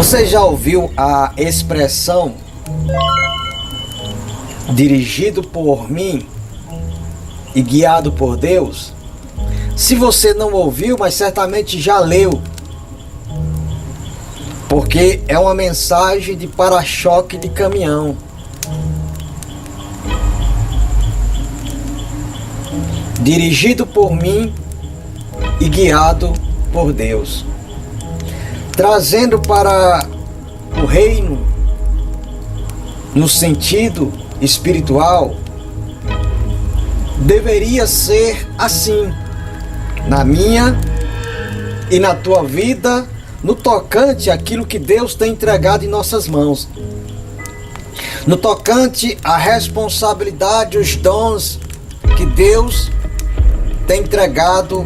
Você já ouviu a expressão dirigido por mim e guiado por Deus? Se você não ouviu, mas certamente já leu, porque é uma mensagem de para-choque de caminhão. Dirigido por mim e guiado por Deus. Trazendo para o reino, no sentido espiritual, deveria ser assim, na minha e na tua vida, no tocante àquilo que Deus tem entregado em nossas mãos, no tocante à responsabilidade, os dons que Deus tem entregado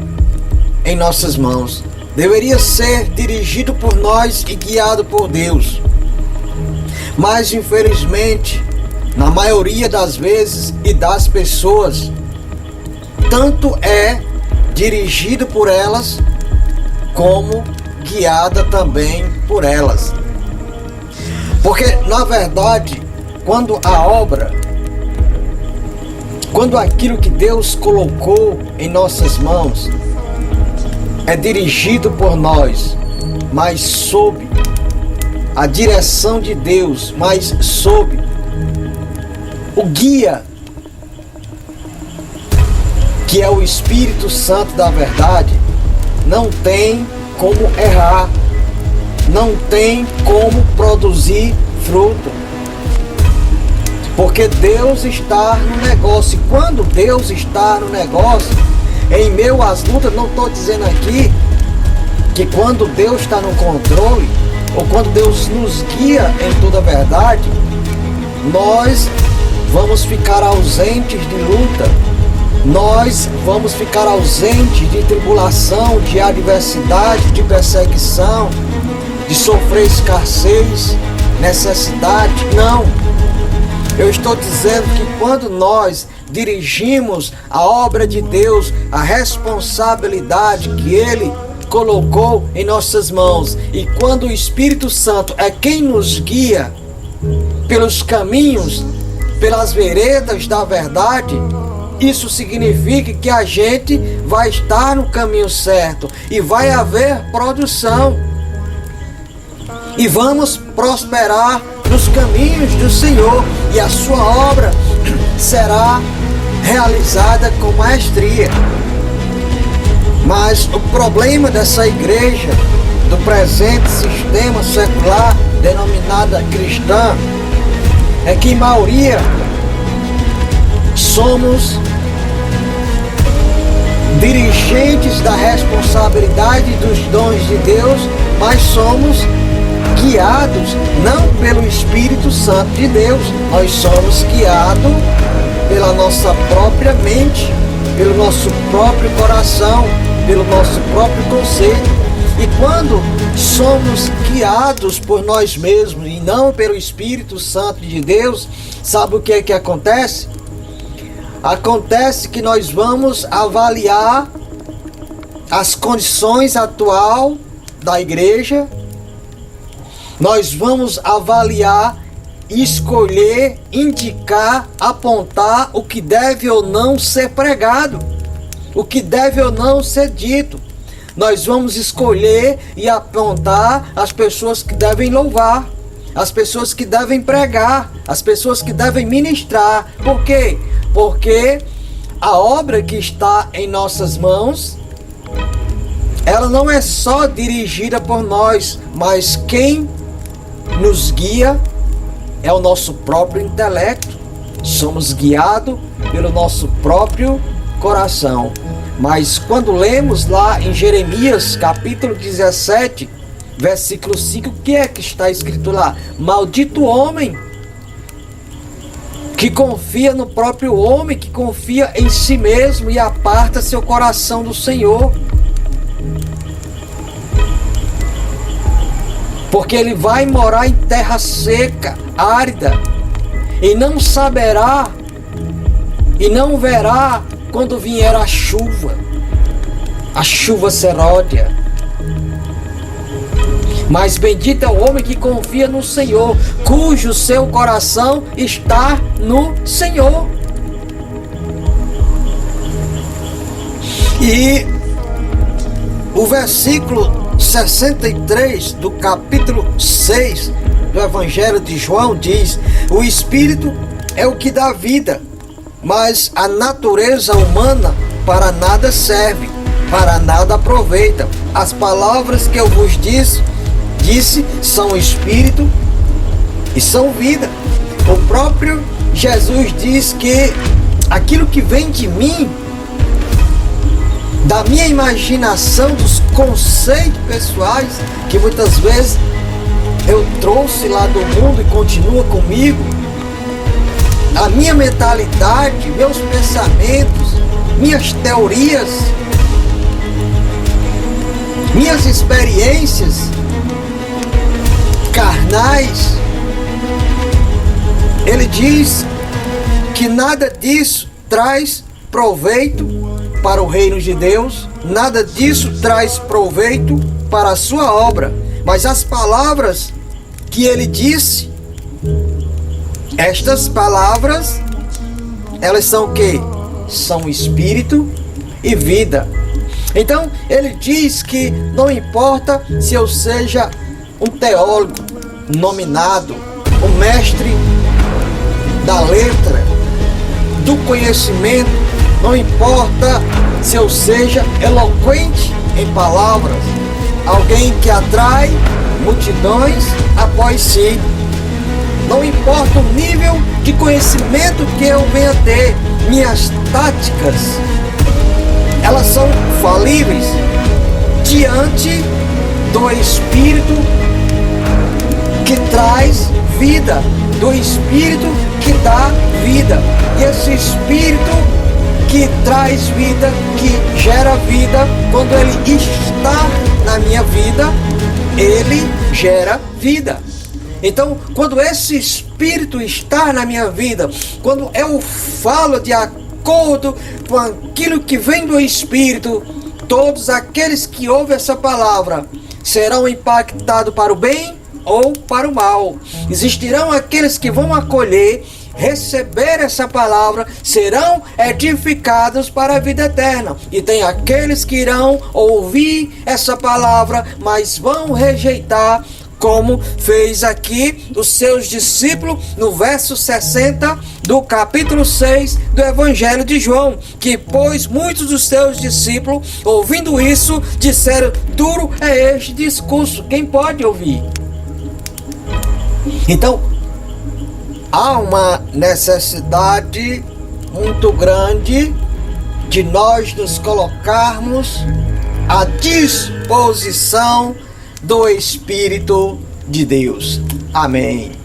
em nossas mãos. Deveria ser dirigido por nós e guiado por Deus. Mas infelizmente, na maioria das vezes e das pessoas, tanto é dirigido por elas, como guiada também por elas. Porque, na verdade, quando aquilo que Deus colocou em nossas mãos é dirigido por nós, mas sob a direção de Deus, mas sob o guia, que é o Espírito Santo da verdade, não tem como errar, não tem como produzir fruto. Porque Deus está no negócio. E quando Deus está no negócio, em meio às lutas, não estou dizendo aqui que quando Deus está no controle, ou quando Deus nos guia em toda a verdade, nós vamos ficar ausentes de luta, nós vamos ficar ausentes de tribulação, de adversidade, de perseguição, de sofrer escassez, necessidade. Não. Eu estou dizendo que quando nós dirigimos a obra de Deus, a responsabilidade que Ele colocou em nossas mãos, e quando o Espírito Santo é quem nos guia pelos caminhos, pelas veredas da verdade, isso significa que a gente vai estar no caminho certo e vai haver produção e vamos prosperar nos caminhos do Senhor, e a sua obra será realizada com maestria. Mas o problema dessa igreja, do presente sistema secular denominada cristã, é que, em maioria, somos dirigentes da responsabilidade dos dons de Deus, mas somos guiados não pelo Espírito Santo de Deus. Nós somos guiados pela nossa própria mente, pelo nosso próprio coração, pelo nosso próprio conceito. E quando somos guiados por nós mesmos e não pelo Espírito Santo de Deus, sabe o que é que acontece? Acontece que nós vamos avaliar as condições atual da igreja, nós vamos avaliar, escolher, indicar, apontar o que deve ou não ser pregado, o que deve ou não ser dito. Nós vamos escolher e apontar as pessoas que devem louvar, as pessoas que devem pregar, as pessoas que devem ministrar. Por quê? Porque a obra que está em nossas mãos, ela não é só dirigida por nós, mas quem nos guia é o nosso próprio intelecto. Somos guiados pelo nosso próprio coração. Mas quando lemos lá em Jeremias capítulo 17, versículo 5, o que é que está escrito lá? Maldito o homem que confia no próprio homem, que confia em si mesmo e aparta seu coração do Senhor. Porque ele vai morar em terra seca, árida, e não saberá, e não verá quando vier a chuva seródia. Mas bendito é o homem que confia no Senhor, cujo seu coração está no Senhor. E o versículo 63 do capítulo 6 do Evangelho de João diz: o Espírito é o que dá vida, mas a natureza humana para nada serve, para nada aproveita. As palavras que eu vos disse são Espírito e são vida. O próprio Jesus diz que aquilo que vem de mim, da minha imaginação, dos conceitos pessoais que muitas vezes eu trouxe lá do mundo e continua comigo, a minha mentalidade, meus pensamentos, minhas teorias, minhas experiências carnais, ele diz que nada disso traz proveito para o reino de Deus, nada disso traz proveito para a sua obra, mas as palavras que ele disse, estas palavras, elas são o quê? São espírito e vida. Então ele diz que não importa se eu seja um teólogo nominado, um mestre da letra, do conhecimento, não importa se eu seja eloquente em palavras, alguém que atrai multidões após si. Não importa o nível de conhecimento que eu venha ter, minhas táticas, elas são falíveis diante do Espírito que traz vida, do Espírito que dá vida. E esse Espírito que traz vida, que gera vida, quando ele está na minha vida, ele gera vida. Então, quando esse Espírito está na minha vida, quando eu falo de acordo com aquilo que vem do Espírito, todos aqueles que ouvem essa palavra serão impactados para o bem ou para o mal. Existirão aqueles que vão acolher, receber essa palavra, serão edificados para a vida eterna. E tem aqueles que irão ouvir essa palavra, mas vão rejeitar, como fez aqui os seus discípulos no verso 60 do capítulo 6 do Evangelho de João, que pois muitos dos seus discípulos, ouvindo isso, disseram: duro é este discurso, quem pode ouvir? Então, há uma necessidade muito grande de nós nos colocarmos à disposição do Espírito de Deus. Amém.